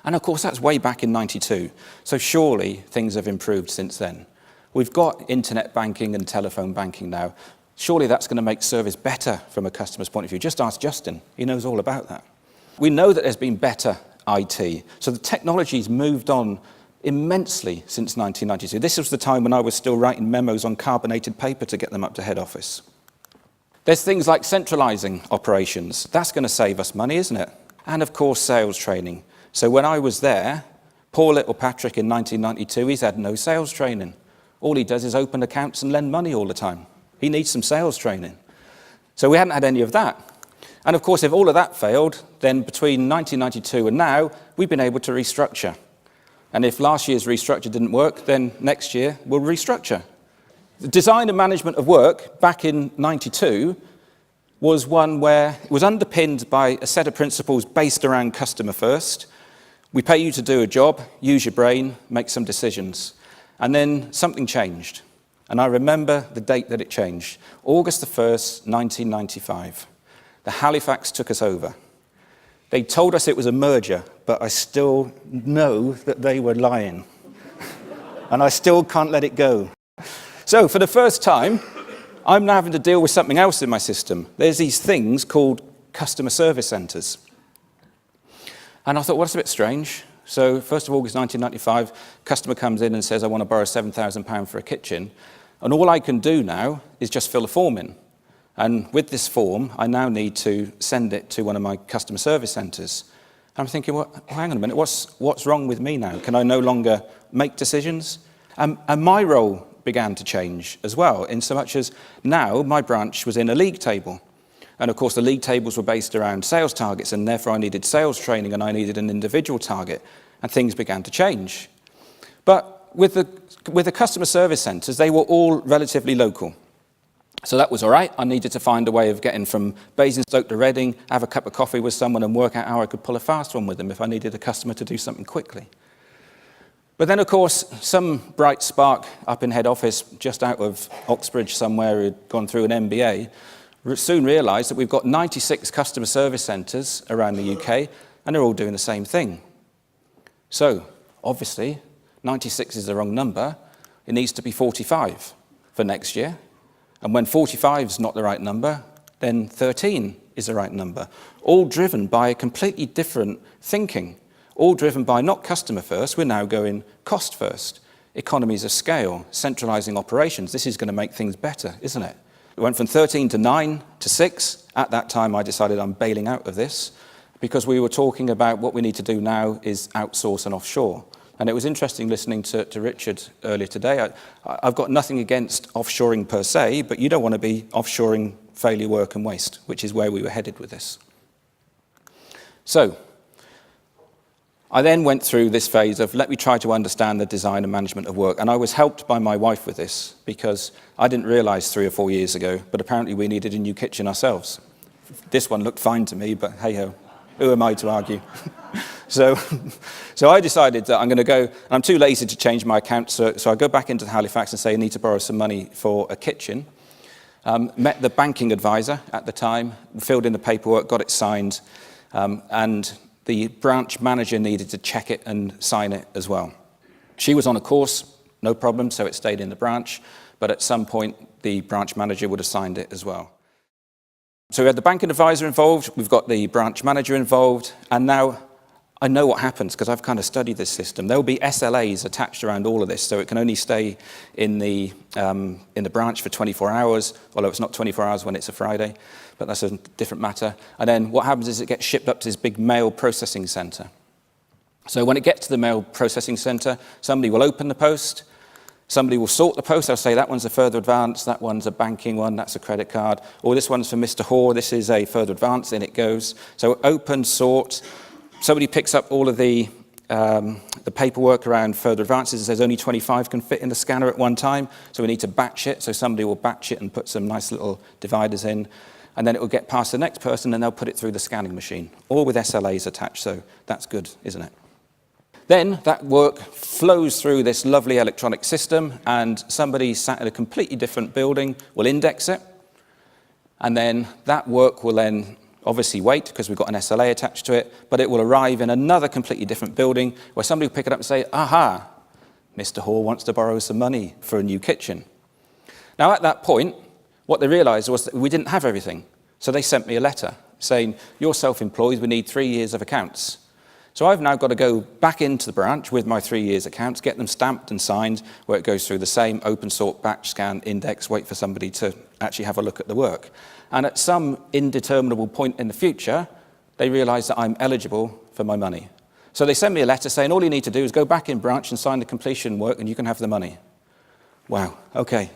And of course, that's way back in 92. So surely things have improved since then. We've got internet banking and telephone banking now. Surely that's going to make service better from a customer's point of view. Just ask Justin. He knows all about that. We know that there's been better IT. So the technology's moved on immensely since 1992. This was the time when I was still writing memos on carbonated paper to get them up to head office. There's things like centralising operations. That's going to save us money, isn't it? And of course, sales training. So when I was there, poor little Patrick in 1992, he's had no sales training. All he does is open accounts and lend money all the time. He needs some sales training. So we hadn't had any of that. And of course, if all of that failed, then between 1992 and now, we've been able to restructure. And if last year's restructure didn't work, then next year we'll restructure. The design and management of work back in 92 was one where it was underpinned by a set of principles based around customer first. We pay you to do a job, use your brain, make some decisions. And then something changed. And I remember the date that it changed, August the 1st, 1995. The Halifax took us over. They told us it was a merger, but I still know that they were lying. And I still can't let it go. So for the first time, I'm now having to deal with something else in my system. There's these things called customer service centres. And I thought, well, that's a bit strange. So 1st of August 1995, customer comes in and says, I want to borrow £7,000 for a kitchen. And all I can do now is just fill a form in. And with this form, I now need to send it to one of my customer service centres. I'm thinking, well, hang on a minute, what's wrong with me now? Can I no longer make decisions? And my role began to change as well, in so much as now my branch was in a league table. And of course, the league tables were based around sales targets, and therefore I needed sales training and I needed an individual target, and things began to change. But with the customer service centres, they were all relatively local. So that was all right. I needed to find a way of getting from Basingstoke to Reading, have a cup of coffee with someone and work out how I could pull a fast one with them if I needed a customer to do something quickly. But then, of course, some bright spark up in head office, just out of Oxbridge somewhere, who had gone through an MBA, soon realised that we've got 96 customer service centres around the UK, and they're all doing the same thing. So, obviously, 96 is the wrong number. It needs to be 45 for next year. And when 45 is not the right number, then 13 is the right number. All driven by a completely different thinking. All driven by not customer first, we're now going cost first. Economies of scale, centralising operations. This is going to make things better, isn't it? It went from 13 to 9 to 6. At that time, I decided I'm bailing out of this because we were talking about what we need to do now is outsource and offshore. And it was interesting listening to Richard earlier today. I've got nothing against offshoring per se, but you don't want to be offshoring failure, work and waste, which is where we were headed with this. So, I then went through this phase of let me try to understand the design and management of work. And I was helped by my wife with this because I didn't realise 3 or 4 years ago, but apparently we needed a new kitchen ourselves. This one looked fine to me, but hey-ho, who am I to argue? So I decided that I'm going to go, and I'm too lazy to change my account, so I go back into Halifax and say I need to borrow some money for a kitchen. Met the banking advisor at the time, filled in the paperwork, got it signed, and the branch manager needed to check it and sign it as well. She was on a course, no problem, so it stayed in the branch, but at some point the branch manager would have signed it as well. So we had the banking advisor involved, we've got the branch manager involved, and now I know what happens because I've kind of studied this system. There will be SLAs attached around all of this, so it can only stay in the branch for 24 hours, although it's not 24 hours when it's a Friday, but that's a different matter. And then what happens is it gets shipped up to this big mail processing centre. So when it gets to the mail processing centre, somebody will open the post, somebody will sort the post. They'll say that one's a further advance, that one's a banking one, that's a credit card, or this one's for Mr. Hoare, this is a further advance, in it goes. So open, sort. Somebody picks up all of the paperwork around further advances and says only 25 can fit in the scanner at one time, so we need to batch it. So somebody will batch it and put some nice little dividers in, and then it will get past the next person and they'll put it through the scanning machine, all with SLAs attached, so that's good, isn't it? Then that work flows through this lovely electronic system, and somebody sat in a completely different building will index it, and then that work will then obviously wait because we've got an SLA attached to it, but it will arrive in another completely different building where somebody will pick it up and say, aha, Mr. Hoare wants to borrow some money for a new kitchen. Now at that point, what they realised was that we didn't have everything. So they sent me a letter saying, you're self-employed, we need 3 years of accounts. So I've now got to go back into the branch with my 3 years accounts, get them stamped and signed, where it goes through the same open sort, batch, scan, index, wait for somebody to actually have a look at the work. And at some indeterminable point in the future, they realise that I'm eligible for my money. So they send me a letter saying, all you need to do is go back in branch and sign the completion work and you can have the money. Wow, okay.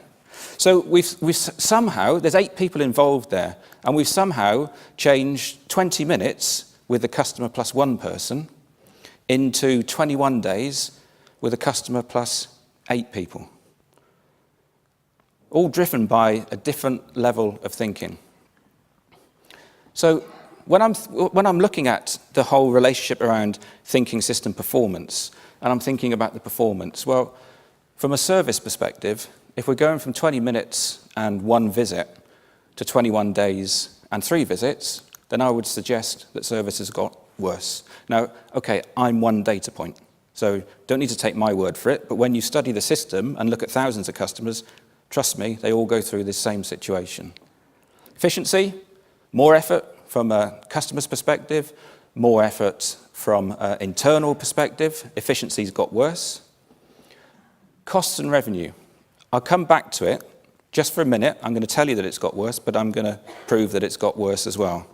So we've somehow, there's 8 people involved there, and we've somehow changed 20 minutes with the customer plus 1 person into 21 days with a customer plus 8 people. All driven by a different level of thinking. So when I'm looking at the whole relationship around thinking system performance, and I'm thinking about the performance, well, from a service perspective, if we're going from 20 minutes and 1 visit to 21 days and 3 visits, then I would suggest that service has got worse. Now, okay, I'm one data point, so don't need to take my word for it, but when you study the system and look at thousands of customers, trust me, they all go through this same situation. Efficiency, more effort from a customer's perspective, more effort from an internal perspective. Efficiency's got worse. Costs and revenue. I'll come back to it. Just for a minute, I'm going to tell you that it's got worse, but I'm going to prove that it's got worse as well.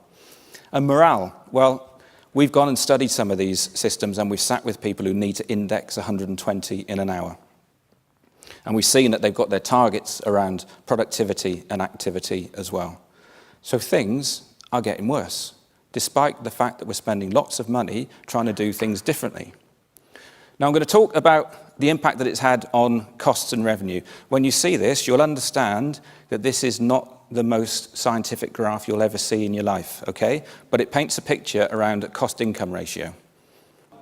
And morale, well, we've gone and studied some of these systems and we've sat with people who need to index 120 in an hour. And we've seen that they've got their targets around productivity and activity as well. So things are getting worse, despite the fact that we're spending lots of money trying to do things differently. Now I'm going to talk about the impact that it's had on costs and revenue. When you see this, you'll understand that this is not the most scientific graph you'll ever see in your life, okay? But it paints a picture around a cost-income ratio.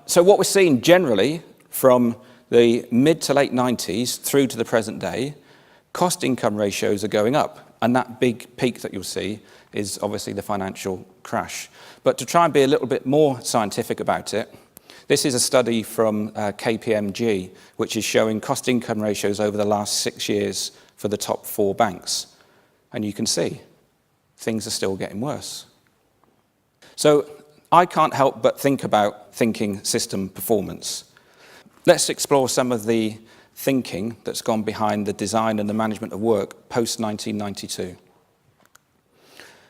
So what we're seeing generally from the mid to late 90s through to the present day, cost-income ratios are going up. And that big peak that you'll see is obviously the financial crash. But to try and be a little bit more scientific about it, this is a study from KPMG, which is showing cost-income ratios over the last 6 years for the top 4 banks. And you can see, things are still getting worse. So I can't help but think about thinking system performance. Let's explore some of the thinking that's gone behind the design and the management of work post-1992.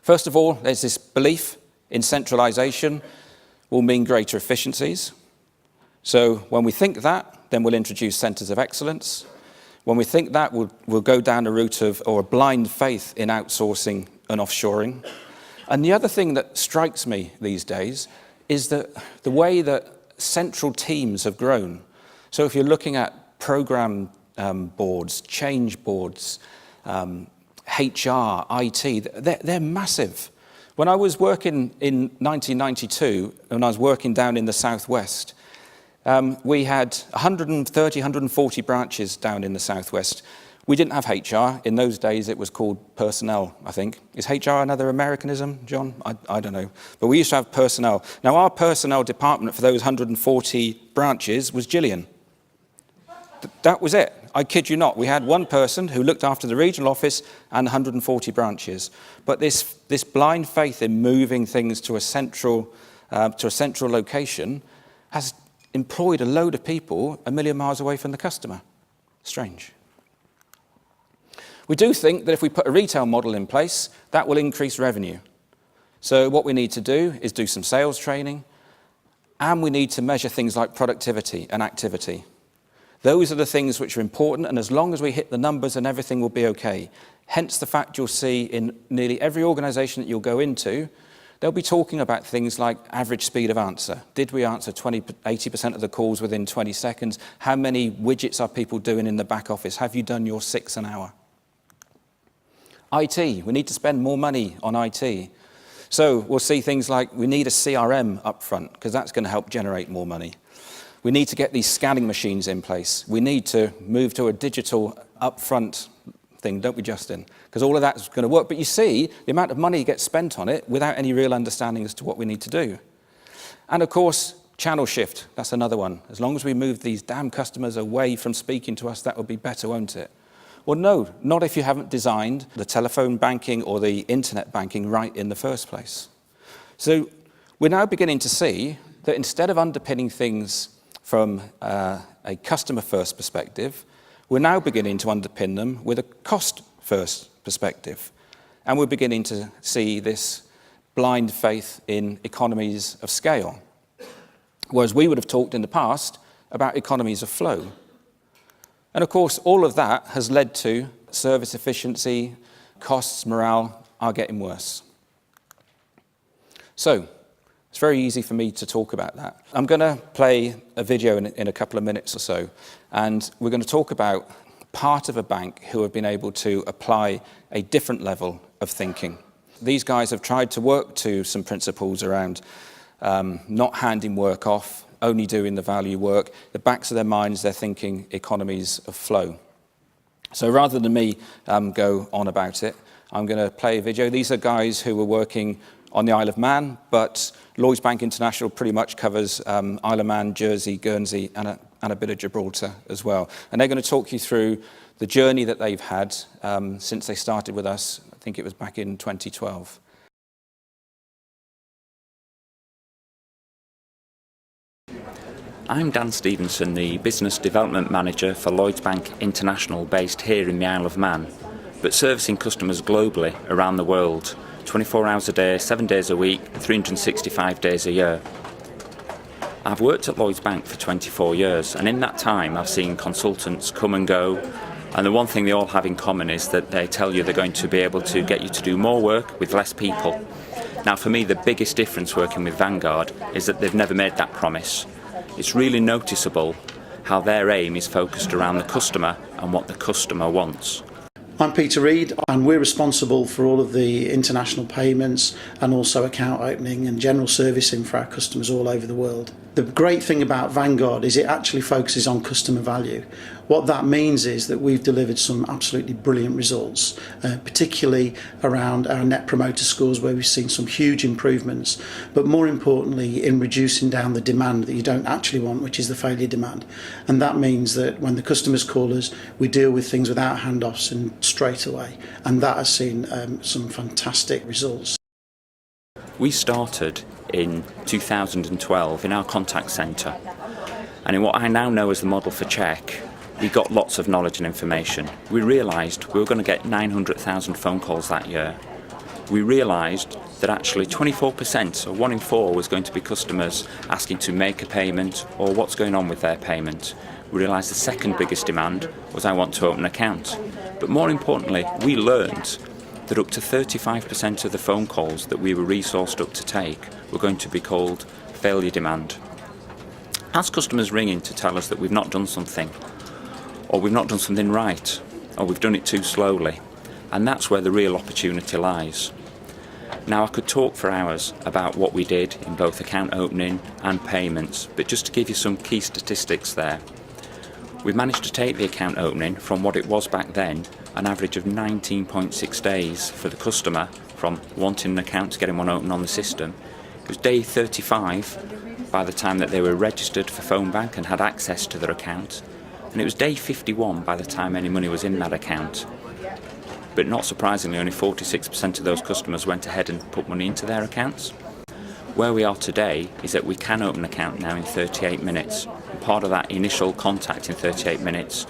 First of all, there's this belief in centralisation will mean greater efficiencies. So when we think that, then we'll introduce centres of excellence. When we think that, we'll go down a route of, or a blind faith in outsourcing and offshoring. And the other thing that strikes me these days is that the way that central teams have grown. So if you're looking at program boards, change boards, HR, IT, they're massive. When I was working in 1992, when I was working down in the southwest, we had 130, 140 branches down in the southwest. We didn't have HR. In those days, it was called personnel, I think. Is HR another Americanism, John? I don't know. But we used to have personnel. Now, our personnel department for those 140 branches was Gillian. That was it. I kid you not. We had one person who looked after the regional office and 140 branches. But this blind faith in moving things to a central location has employed a load of people a million miles away from the customer. Strange. We do think that if we put a retail model in place, that will increase revenue. So what we need to do is do some sales training, and we need to measure things like productivity and activity. Those are the things which are important, and as long as we hit the numbers, then everything will be okay. Hence the fact you'll see in nearly every organisation that you'll go into, they'll be talking about things like average speed of answer. Did we answer 80% of the calls within 20 seconds? How many widgets are people doing in the back office? Have you done your 6 an hour? IT, we need to spend more money on IT. So we'll see things like we need a CRM up front because that's going to help generate more money. We need to get these scanning machines in place. We need to move to a digital upfront thing, don't we, Justin? Because all of that's going to work. But you see, the amount of money gets spent on it without any real understanding as to what we need to do. And of course, channel shift, that's another one. As long as we move these damn customers away from speaking to us, that would be better, won't it? Well, no, not if you haven't designed the telephone banking or the internet banking right in the first place. So we're now beginning to see that instead of underpinning things from a customer-first perspective, we're now beginning to underpin them with a cost-first perspective. And we're beginning to see this blind faith in economies of scale. Whereas we would have talked in the past about economies of flow. And of course, all of that has led to service efficiency, costs, morale are getting worse. So, it's very easy for me to talk about that. I'm going to play a video in a couple of minutes or so, and we're going to talk about part of a bank who have been able to apply a different level of thinking. These guys have tried to work to some principles around not handing work off, only doing the value work. The backs of their minds, they're thinking economies of flow. So rather than me go on about it, I'm going to play a video. These are guys who were working on the Isle of Man, but Lloyds Bank International pretty much covers Isle of Man, Jersey, Guernsey, and a bit of Gibraltar as well. And they're going to talk you through the journey that they've had since they started with us. I think it was back in 2012. I'm Dan Stevenson, the Business Development Manager for Lloyds Bank International, based here in the Isle of Man, but servicing customers globally around the world, 24 hours a day, 7 days a week, 365 days a year. I've worked at Lloyds Bank for 24 years, and in that time I've seen consultants come and go, and the one thing they all have in common is that they tell you they're going to be able to get you to do more work with less people. Now, for me, the biggest difference working with Vanguard is that they've never made that promise. It's really noticeable how their aim is focused around the customer and what the customer wants. I'm Peter Reid, and we're responsible for all of the international payments and also account opening and general servicing for our customers all over the world. The great thing about Vanguard is it actually focuses on customer value. What that means is that we've delivered some absolutely brilliant results, particularly around our net promoter scores, where we've seen some huge improvements, but more importantly in reducing down the demand that you don't actually want, which is the failure demand. And that means that when the customers call us, we deal with things without handoffs and straight away, and that has seen some fantastic results. We started in 2012 in our contact centre, and in what I now know as the model for check, we got lots of knowledge and information. We realised we were going to get 900,000 phone calls that year. We realised that actually 24%, or 1 in 4, was going to be customers asking to make a payment or what's going on with their payment. We realised the second biggest demand was I want to open an account. But more importantly, we learned that up to 35% of the phone calls that we were resourced up to take were going to be called failure demand. As customers ring in to tell us that we've not done something, or we've not done something right, or we've done it too slowly, and that's where the real opportunity lies. Now, I could talk for hours about what we did in both account opening and payments, but just to give you some key statistics there. We've managed to take the account opening from what it was back then, an average of 19.6 days for the customer from wanting an account to getting one open on the system. It was day 35 by the time that they were registered for Phone Bank and had access to their account, and it was day 51 by the time any money was in that account. But not surprisingly, only 46% of those customers went ahead and put money into their accounts. Where we are today is that we can open an account now in 38 minutes. And part of that initial contact in 38 minutes,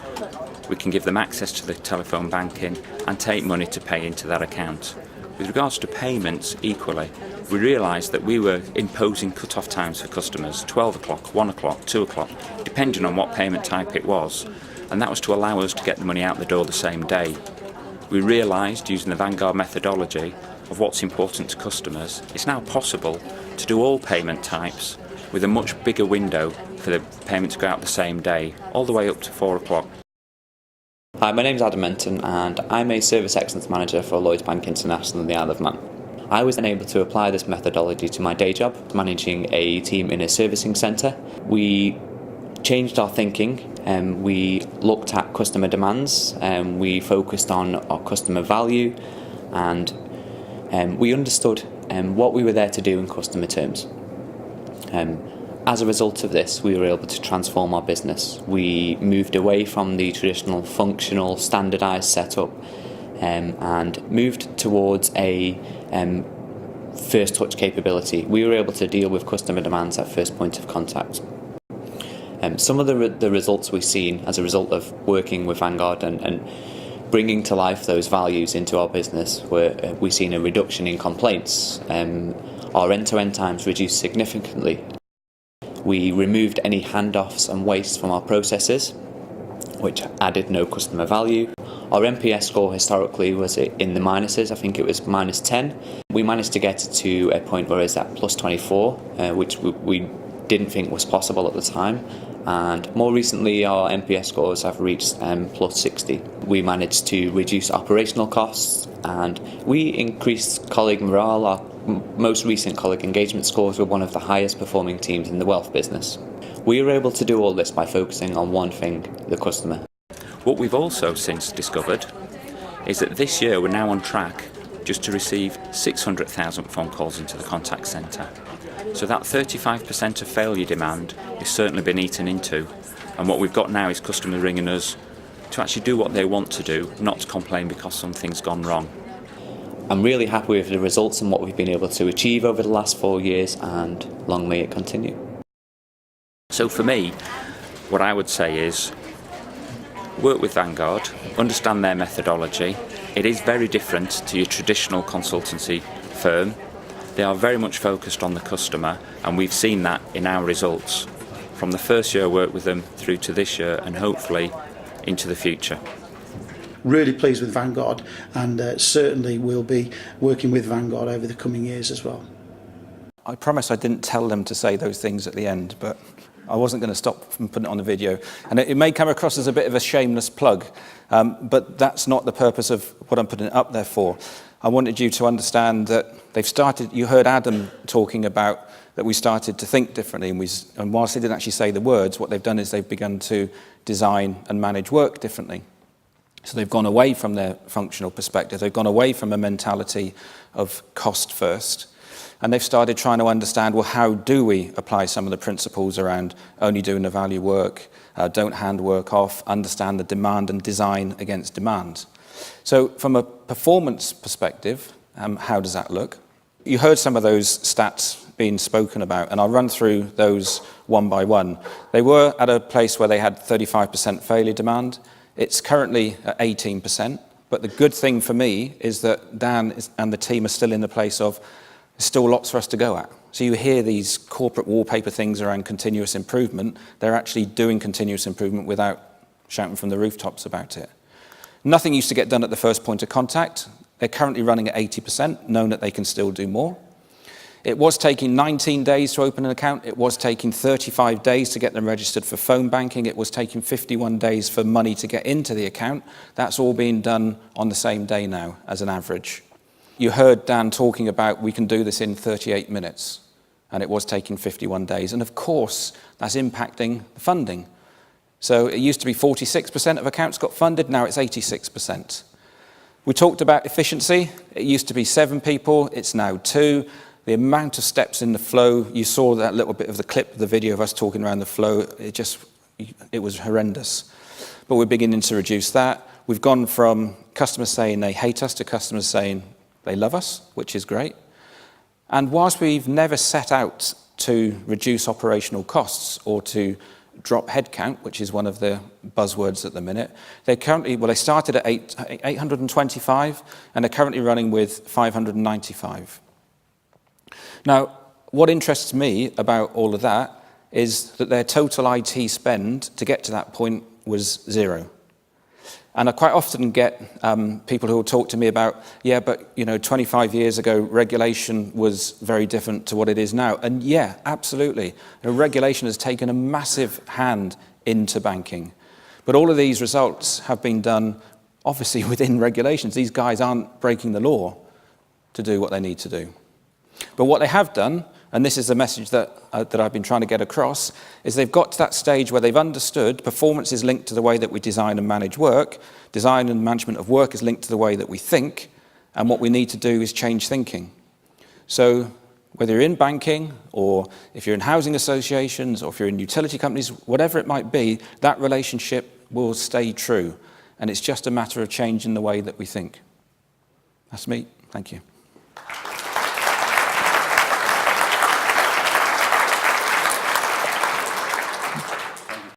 we can give them access to the telephone banking and take money to pay into that account. With regards to payments, equally, we realised that we were imposing cut-off times for customers, 12 o'clock, 1 o'clock, 2 o'clock, depending on what payment type it was, and that was to allow us to get the money out the door the same day. We realised, using the Vanguard methodology of what's important to customers, it's now possible to do all payment types with a much bigger window for the payment to go out the same day, all the way up to 4 o'clock. Hi, my name is Adam Menton, and I'm a Service Excellence Manager for Lloyds Bank International in the Isle of Man. I was then able to apply this methodology to my day job, managing a team in a servicing centre. We changed our thinking. We looked at customer demands, we focused on our customer value, and we understood what we were there to do in customer terms. As a result of this, we were able to transform our business. We moved away from the traditional functional, standardised setup and moved towards a first touch capability. We were able to deal with customer demands at first point of contact. Some of the results we've seen as a result of working with Vanguard and bringing to life those values into our business, where we've seen a reduction in complaints. Our end-to-end times reduced significantly. We removed any handoffs and waste from our processes, which added no customer value. Our NPS score historically was in the minuses. I think it was -10. We managed to get it to a point where it's at +24, which we didn't think was possible at the time. And more recently, our NPS scores have reached +60. We managed to reduce operational costs, and we increased colleague morale. Our most recent colleague engagement scores were one of the highest performing teams in the wealth business. We were able to do all this by focusing on one thing, the customer. What we've also since discovered is that this year we're now on track just to receive 600,000 phone calls into the contact centre. So that 35% of failure demand has certainly been eaten into, and what we've got now is customers ringing us to actually do what they want to do, not to complain because something's gone wrong. I'm really happy with the results and what we've been able to achieve over the last 4 years, and long may it continue. So for me, what I would say is work with Vanguard, understand their methodology. It is very different to your traditional consultancy firm. They are very much focused on the customer, and we've seen that in our results from the first year I worked with them through to this year, and hopefully into the future. Really pleased with Vanguard, and certainly we'll be working with Vanguard over the coming years as well. I promise I didn't tell them to say those things at the end, but I wasn't going to stop from putting it on the video. And it may come across as a bit of a shameless plug, but that's not the purpose of what I'm putting it up there for. I wanted you to understand that they've started, you heard Adam talking about that we started to think differently, and whilst they didn't actually say the words, what they've done is they've begun to design and manage work differently. So they've gone away from their functional perspective, they've gone away from a mentality of cost first, and they've started trying to understand, well, how do we apply some of the principles around only doing the value work, don't hand work off, understand the demand and design against demand. So from a performance perspective, how does that look? You heard some of those stats being spoken about, and I'll run through those one by one. They were at a place where they had 35% failure demand. It's currently at 18%, but the good thing for me is that Dan and the team are still in the place of there's still lots for us to go at. So you hear these corporate wallpaper things around continuous improvement. They're actually doing continuous improvement without shouting from the rooftops about it. Nothing used to get done at the first point of contact. They're currently running at 80%, knowing that they can still do more. It was taking 19 days to open an account. It was taking 35 days to get them registered for phone banking. It was taking 51 days for money to get into the account. That's all being done on the same day now as an average. You heard Dan talking about we can do this in 38 minutes, and it was taking 51 days. And of course, that's impacting the funding. So it used to be 46% of accounts got funded, now it's 86%. We talked about efficiency. It used to be 7 people, it's now 2. The amount of steps in the flow, you saw that little bit of the clip of the video of us talking around the flow, it was horrendous. But we're beginning to reduce that. We've gone from customers saying they hate us to customers saying they love us, which is great. And whilst we've never set out to reduce operational costs or to drop headcount, which is one of the buzzwords at the minute, they started at 825 and they're currently running with 595. Now, what interests me about all of that is that their total IT spend to get to that point was 0. And I quite often get people who will talk to me about, yeah, but 25 years ago, regulation was very different to what it is now. And yeah, absolutely. Regulation has taken a massive hand into banking. But all of these results have been done, obviously, within regulations. These guys aren't breaking the law to do what they need to do. But what they have done, and this is the message that I've been trying to get across, is they've got to that stage where they've understood performance is linked to the way that we design and manage work, design and management of work is linked to the way that we think, and what we need to do is change thinking. So whether you're in banking, or if you're in housing associations, or if you're in utility companies, whatever it might be, that relationship will stay true. And it's just a matter of changing the way that we think. That's me. Thank you.